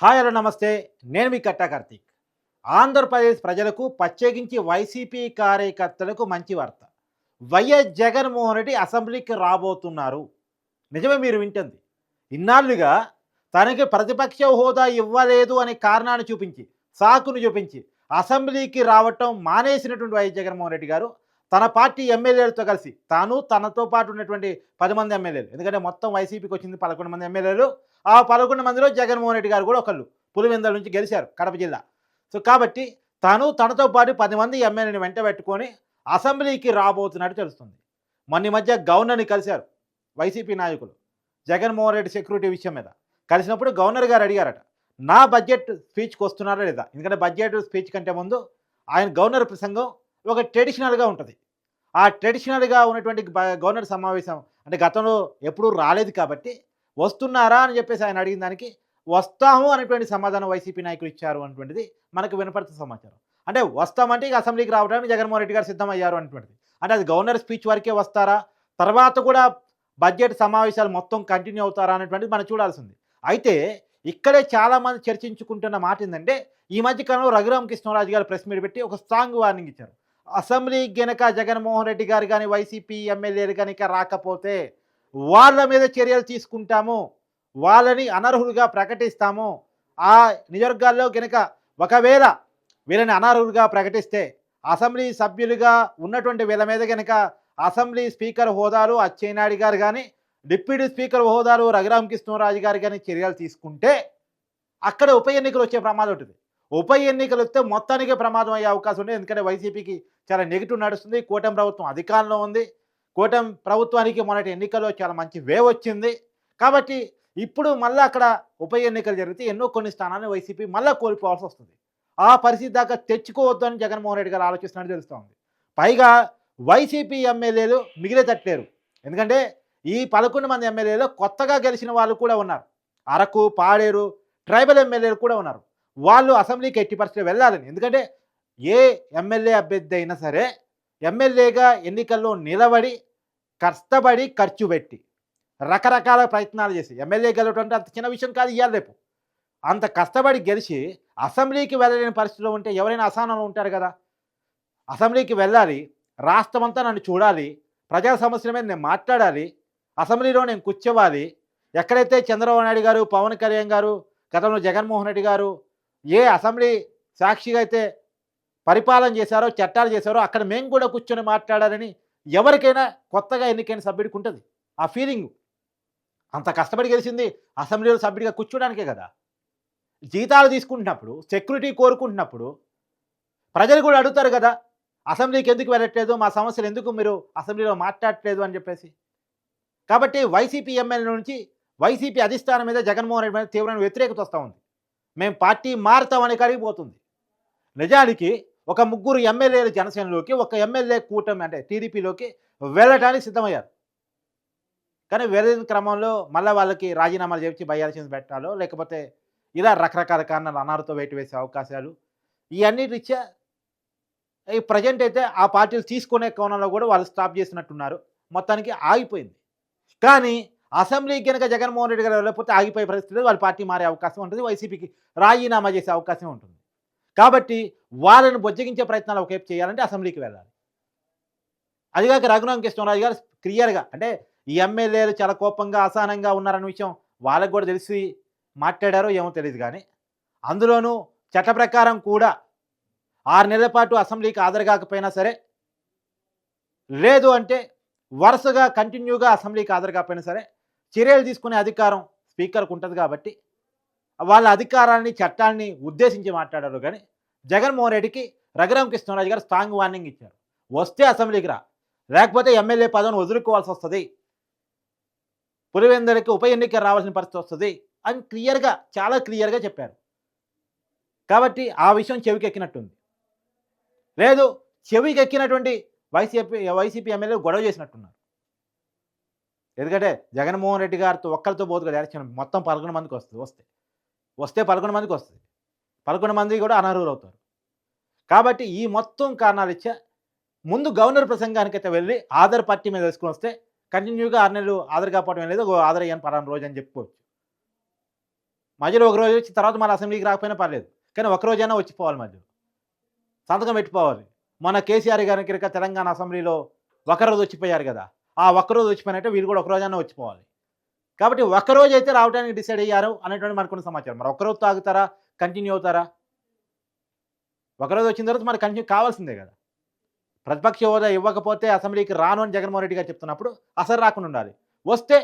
Hi hello నమస్తే. నేను మీ కట్టా కార్తీక్. ఆంధ్రప్రదేశ్ ప్రజలకు ప్రత్యేకించి వైసీపీ కార్యకర్తలకు మంచి వార్త. వైఎస్ జగన్మోహన్ రెడ్డి అసెంబ్లీకి రాబోతున్నారు. నిజమే మీరు వింటుంది. ఇన్నాళ్లుగా తనకి ప్రతిపక్ష హోదా ఇవ్వలేదు అనే కారణాన్ని చూపించి, సాకును చూపించి అసెంబ్లీకి రావటం మానేసినటువంటి వైఎస్ జగన్మోహన్ రెడ్డి గారు తన పార్టీ ఎమ్మెల్యేలతో కలిసి తనతో పాటు ఉన్నటువంటి 10 మంది ఎమ్మెల్యేలు, ఎందుకంటే మొత్తం వైసీపీకి వచ్చింది 11 మంది ఎమ్మెల్యేలు. ఆ 11 మందిలో జగన్మోహన్ రెడ్డి గారు కూడా ఒకళ్ళు. పులివెందుల నుంచి గెలిచారు కడప జిల్లా. కాబట్టి తనతో పాటు 10 మంది ఎమ్మెల్యేని వెంట పెట్టుకొని అసెంబ్లీకి రాబోతున్నట్టు తెలుస్తుంది. మొన్న ఈ మధ్య గవర్నర్ని కలిశారు వైసీపీ నాయకులు జగన్మోహన్ రెడ్డి సెక్యూరిటీ విషయం మీద. కలిసినప్పుడు గవర్నర్ గారు అడిగారట, నా బడ్జెట్ స్పీచ్కి వస్తున్నారా లేదా? ఎందుకంటే బడ్జెట్ స్పీచ్ కంటే ముందు ఆయన గవర్నర్ ప్రసంగం ఒక ట్రెడిషనల్గా ఉంటుంది. ఆ ట్రెడిషనల్గా ఉన్నటువంటి గవర్నర్ సమావేశం అంటే గతంలో ఎప్పుడూ రాలేదు కాబట్టి వస్తున్నారా అని చెప్పేసి ఆయన అడిగిన దానికి వస్తాము అనేటువంటి సమాధానం వైసీపీ నాయకులు ఇచ్చారు అనేటువంటిది మనకు వినపడుతున్న సమాచారం. అంటే వస్తామంటే ఇక అసెంబ్లీకి రావడానికి జగన్మోహన్ రెడ్డి గారు సిద్ధమయ్యారు అనేటువంటిది. అంటే అది గవర్నర్ స్పీచ్ వరకే వస్తారా, తర్వాత కూడా బడ్జెట్ సమావేశాలు మొత్తం కంటిన్యూ అవుతారా అనేటువంటిది మనం చూడాల్సింది. అయితే ఇక్కడే చాలామంది చర్చించుకుంటున్న మాట ఏంటంటే, ఈ మధ్య కాలంలో రఘురామ కృష్ణరాజు గారు ప్రెస్ మీట్ పెట్టి ఒక స్ట్రాంగ్ వార్నింగ్ ఇచ్చారు. అసెంబ్లీ గనక జగన్మోహన్ రెడ్డి గారు కానీ వైసీపీ ఎమ్మెల్యేలు కనుక రాకపోతే వాళ్ళ మీద చర్యలు తీసుకుంటాము, వాళ్ళని అనర్హులుగా ప్రకటిస్తాము. ఆ నియోజకవర్గాల్లో గనక ఒకవేళ వీళ్ళని అనర్హులుగా ప్రకటిస్తే అసెంబ్లీ సభ్యులుగా ఉన్నటువంటి వీళ్ళ మీద గనక అసెంబ్లీ స్పీకర్ హోదాలు అచ్చెన్నాయుడు గారు కానీ, డిప్యూటీ స్పీకర్ హోదాలు రఘురామకృష్ణరాజు గారు కానీ చర్యలు తీసుకుంటే అక్కడ ఉప ఎన్నికలు వచ్చే ప్రమాదం ఉంటుంది. ఉప ఎన్నికలు వస్తే మొత్తానికి ప్రమాదం అయ్యే అవకాశం ఉంది. ఎందుకంటే వైసీపీకి చాలా నెగిటివ్ నడుస్తుంది. కూటమి ప్రభుత్వం అధికారంలో ఉంది. కూటమి ప్రభుత్వానికి మొన్నటి ఎన్నికల్లో చాలా మంచి వేవ్ వచ్చింది. కాబట్టి ఇప్పుడు మళ్ళీ అక్కడ ఉప ఎన్నికలు జరిగితే కొన్ని స్థానాలను వైసీపీ మళ్ళీ కోల్పోవాల్సి వస్తుంది. ఆ పరిస్థితి దాకా తెచ్చుకోవద్దు అని జగన్మోహన్ రెడ్డి గారు ఆలోచిస్తున్నట్టు తెలుస్తోంది. పైగా వైసీపీ ఎమ్మెల్యేలు మిగిలేటట్లేరు. ఎందుకంటే ఈ 11 మంది ఎమ్మెల్యేలు కొత్తగా గెలిచిన వాళ్ళు కూడా ఉన్నారు. అరకు, పాడేరు ట్రైబల్ ఎమ్మెల్యేలు కూడా ఉన్నారు. వాళ్ళు అసెంబ్లీకి ఎట్టి పరిస్థితుల్లో వెళ్ళాలని. ఎందుకంటే ఏ ఎమ్మెల్యే అభ్యర్థి అయినా సరే ఎమ్మెల్యేగా ఎన్నికల్లో నిలబడి కష్టపడి ఖర్చు పెట్టి రకరకాల ప్రయత్నాలు చేసి ఎమ్మెల్యే గెలవడం అంటే అంత చిన్న విషయం కాదు. ఇవాళ రేపు అంత కష్టపడి గెలిచి అసెంబ్లీకి వెళ్ళలేని పరిస్థితిలో ఉంటే ఎవరైనా అసహనంలో ఉంటారు కదా. అసెంబ్లీకి వెళ్ళాలి, రాష్ట్రం అంతా నన్ను చూడాలి, ప్రజా సమస్యల మీద నేను మాట్లాడాలి, అసెంబ్లీలో నేను కూర్చోవాలి. ఎక్కడైతే చంద్రబాబు నాయుడు గారు, పవన్ కళ్యాణ్ గారు, గతంలో జగన్మోహన్ రెడ్డి గారు ఏ అసెంబ్లీ సాక్షిగా అయితే పరిపాలన చేశారో, చట్టాలు చేశారో అక్కడ మేము కూడా కూర్చొని మాట్లాడాలని ఎవరికైనా కొత్తగా ఎన్నికైన సభ్యుడికి ఉంటుంది ఆ ఫీలింగు. అంత కష్టపడి గెలిచింది అసెంబ్లీలో సభ్యుడిగా కూర్చోడానికే కదా. జీతాలు తీసుకుంటున్నప్పుడు, సెక్యూరిటీ కోరుకుంటున్నప్పుడు ప్రజలు కూడా అడుగుతారు కదా, అసెంబ్లీకి ఎందుకు వెళ్ళట్లేదు, మా సమస్యలు ఎందుకు మీరు అసెంబ్లీలో మాట్లాడట్లేదు అని చెప్పేసి. కాబట్టి వైసీపీ ఎమ్మెల్యే నుంచి వైసీపీ అధిష్టానం మీద జగన్మోహన్ రెడ్డి మీద తీవ్రమైన వ్యతిరేకత వస్తూ ఉంది. మేము పార్టీ మారుతామని కడిగిపోతుంది. నిజానికి ఒక 3 ఎమ్మెల్యేలు జనసేనలోకి, ఒక ఎమ్మెల్యే కూటమి అంటే టీడీపీలోకి వెళ్ళటానికి సిద్ధమయ్యారు. కానీ వెళ్ళిన క్రమంలో మళ్ళీ వాళ్ళకి రాజీనామాలు చేయించి బయ్యాల్సింది పెట్టాలో, లేకపోతే ఇలా రకరకాల కారణాలు అనారుతో వేటు వేసే అవకాశాలు ఇవన్నీ రీత్యా ఈ ప్రజెంట్ అయితే ఆ పార్టీలు తీసుకునే కోణంలో కూడా వాళ్ళు స్టాప్ చేసినట్టున్నారు. మొత్తానికి ఆగిపోయింది. కానీ అసెంబ్లీకి కనుక జగన్మోహన్ రెడ్డి గారు వెళ్ళకపోతే ఆగిపోయే పరిస్థితిలో వాళ్ళ పార్టీ మారే అవకాశం ఉంటుంది. వైసీపీకి రాజీనామా చేసే అవకాశం ఉంటుంది. కాబట్టి వాళ్ళని బొజ్జగించే ప్రయత్నాలు ఒకవైపు చేయాలంటే అసెంబ్లీకి వెళ్ళాలి. అదిగాక రఘురామ కృష్ణరాజు గారు క్లియర్గా అంటే ఈ ఎమ్మెల్యేలు చాలా కోపంగా అసహనంగా ఉన్నారన్న విషయం వాళ్ళకు కూడా తెలిసి మాట్లాడారో ఏమో తెలియదు. కానీ అందులోనూ చట్ట ప్రకారం కూడా 6 నెలల పాటు అసెంబ్లీకి హాజరు కాకపోయినా సరే, లేదు అంటే వరుసగా కంటిన్యూగా అసెంబ్లీకి హాజరు కాకపోయినా సరే చర్యలు తీసుకునే అధికారం స్పీకర్కు ఉంటుంది. కాబట్టి వాళ్ళ అధికారాన్ని, చట్టాన్ని ఉద్దేశించి మాట్లాడారు. కానీ జగన్మోహన్ రెడ్డికి రఘురామ కృష్ణరాజు గారు స్ట్రాంగ్ వార్నింగ్ ఇచ్చారు. వస్తే అసెంబ్లీకి రా, లేకపోతే ఎమ్మెల్యే పదవిని వదులుకోవాల్సి వస్తుంది, పులివెందులకి ఉప ఎన్నిక రావాల్సిన పరిస్థితి వస్తుంది అని చాలా క్లియర్గా చెప్పారు. కాబట్టి ఆ విషయం చెవికెక్కినట్టుంది. లేదు, చెవికెక్కినటువంటి వైసీపీ ఎమ్మెల్యేలు గొడవ చేసినట్టున్నారు. ఎందుకంటే జగన్మోహన్ రెడ్డి గారితో ఒక్కరితో పోదు కదా ఎలక్షన్, మొత్తం 11 మందికి వస్తే 11 మందికి వస్తుంది. 11 మంది కూడా అనర్హులు అవుతారు. కాబట్టి ఈ మొత్తం కారణాలు ఇచ్చా ముందు గవర్నర్ ప్రసంగానికైతే వెళ్ళి ఆధార్ పార్టీ మీద వేసుకొని వస్తే కంటిన్యూగా 6 నెలలు ఆధార్ కాకపోవడం లేదు, ఆధార్ అయ్యాను పలానా రోజు అని చెప్పుకోవచ్చు. మధ్యలో ఒక రోజు వచ్చి తర్వాత మళ్ళీ అసెంబ్లీకి రాకపోయినా పర్లేదు. కానీ ఒక రోజైనా వచ్చిపోవాలి మధ్యలో. సంతకం పెట్టిపోవాలి. మొన్న కేసీఆర్ గారి గినక తెలంగాణ అసెంబ్లీలో ఒకరోజు వచ్చిపోయారు గదా! ఆ ఒక్కరోజు వచ్చిపోయినట్టే వీళ్ళు కూడా ఒక రోజన్నా వచ్చిపోవాలి. కాబట్టి ఒక్కరోజైతే రావడానికి డిసైడ్ అయ్యారు అనేటువంటి మనకున్న సమాచారం. మరి ఒక్కరోజుతో ఆగుతారా? కంటిన్యూ అవుతారా? ఒకరోజు వచ్చిన తర్వాత మరి కంటిన్యూ కావాల్సిందే గదా! ప్రతిపక్ష హోదా ఇవ్వకపోతే అసెంబ్లీకి రాను అని జగన్మోహన్ రెడ్డి గారు చెప్తున్నప్పుడు అసలు రాకుండా ఉండాలి. వస్తే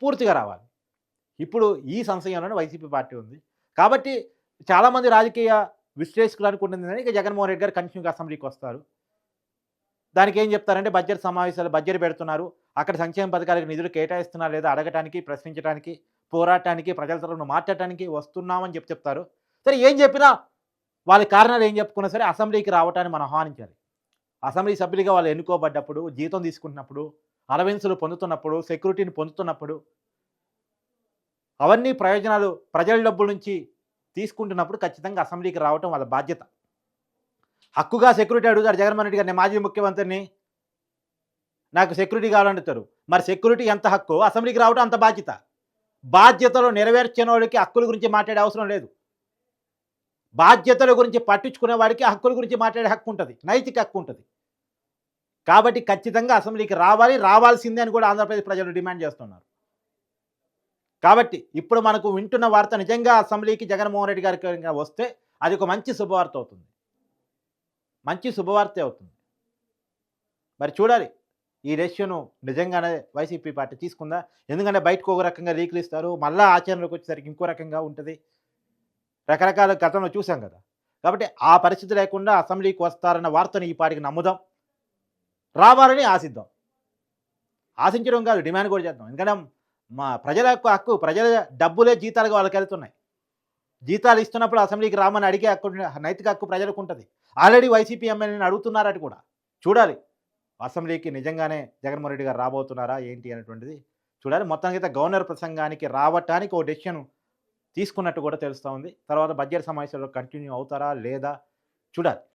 పూర్తిగా రావాలి. ఇప్పుడు ఈ సంశయంలోనే వైసీపీ పార్టీ ఉంది. కాబట్టి చాలామంది రాజకీయ విశ్లేషకులు అనుకుంటుందేంటంటే ఇక జగన్మోహన్ రెడ్డి గారు కంటిన్యూగా అసెంబ్లీకి వస్తారు. దానికేం చెప్తారంటే బడ్జెట్ సమావేశాలు బడ్జెట్ పెడుతున్నారు. అక్కడ సంక్షేమ పథకాలకు నిధులు కేటాయిస్తున్నారా లేదా అడగటానికి, ప్రశ్నించడానికి, పోరాటానికి, ప్రజల తరపున మాట్లాడటానికి వస్తున్నామని చెప్తారు. సరే ఏం చెప్పినా వాళ్ళ కారణాలు ఏం చెప్పుకున్నా సరే అసెంబ్లీకి రావటాన్ని మనం ఆహ్వానించాలి. అసెంబ్లీ సభ్యులుగా వాళ్ళు ఎన్నుకోబడ్డప్పుడు, జీతం తీసుకుంటున్నప్పుడు, అలవెన్సులు పొందుతున్నప్పుడు, సెక్యూరిటీని పొందుతున్నప్పుడు, అవన్నీ ప్రయోజనాలు ప్రజల డబ్బుల నుంచి తీసుకుంటున్నప్పుడు ఖచ్చితంగా అసెంబ్లీకి రావటం వాళ్ళ బాధ్యత. హక్కుగా సెక్యూరిటీ అడుగుతారు జగన్మోహన్ రెడ్డి గారు. నేను మాజీ ముఖ్యమంత్రిని, నాకు సెక్యూరిటీ కావాలంటారు. మరి సెక్యూరిటీ ఎంత హక్కో అసెంబ్లీకి రావటం అంత బాధ్యత. బాధ్యతలు నెరవేర్చినోడికి హక్కుల గురించి మాట్లాడే అవసరం లేదు. బాధ్యతల గురించి పట్టించుకునే వాడికి హక్కుల గురించి మాట్లాడే హక్కు ఉంటది. నైతిక హక్కు ఉంటది. కాబట్టి ఖచ్చితంగా అసెంబ్లీకి రావాలి, రావాల్సిందే అని కూడా ఆంధ్రప్రదేశ్ ప్రజలు డిమాండ్ చేస్తున్నారు. కాబట్టి ఇప్పుడు మనకు వింటున్న వార్త నిజంగా అసెంబ్లీకి జగన్మోహన్ రెడ్డి గారికి కనుక వస్తే అది ఒక మంచి శుభవార్త అవుతుంది. మంచి శుభవార్తే అవుతుంది. మరి చూడాలి. ఈ డెసిషను నిజంగానే వైసీపీ పార్టీ తీసుకుందా? ఎందుకంటే బయటకు ఒక రకంగా లీకులు ఇస్తారు. మళ్ళా ఆచరణలోకి వచ్చేసరికి ఇంకో రకంగా ఉంటది. రకరకాల గతంలో చూసాం కదా! కాబట్టి ఆ పరిస్థితి లేకుండా అసెంబ్లీకి వస్తారన్న వార్తను ఈ పాటికి నమ్ముదాం. రావాలని ఆశిద్దాం. ఆశించడం కాదు, డిమాండ్ కూడా చేద్దాం. ఎందుకంటే మా ప్రజల యొక్క హక్కు, ప్రజల డబ్బులే జీతాలుగా వాళ్ళకెళ్తున్నాయి. జీతాలు ఇస్తున్నప్పుడు అసెంబ్లీకి రామని అడిగే హక్కు, నైతిక హక్కు ప్రజలకు ఉంటది. ఆల్రెడీ వైసీపీ ఎమ్మెల్యేని అడుగుతున్నారట కూడా. చూడాలి. అసెంబ్లీకి నిజంగానే జగన్మోహన్ రెడ్డి గారు రాబోతున్నారా ఏంటి అనేటువంటిది చూడాలి. మొత్తానికైతే గవర్నర్ ప్రసంగానికి రావటానికి ఓ డెసిషన్ తీసుకున్నట్టు కూడా తెలుస్తా ఉంది. తర్వాత బడ్జెట్ సమావేశాల్లో కంటిన్యూ అవుతారా లేదా చూడాలి.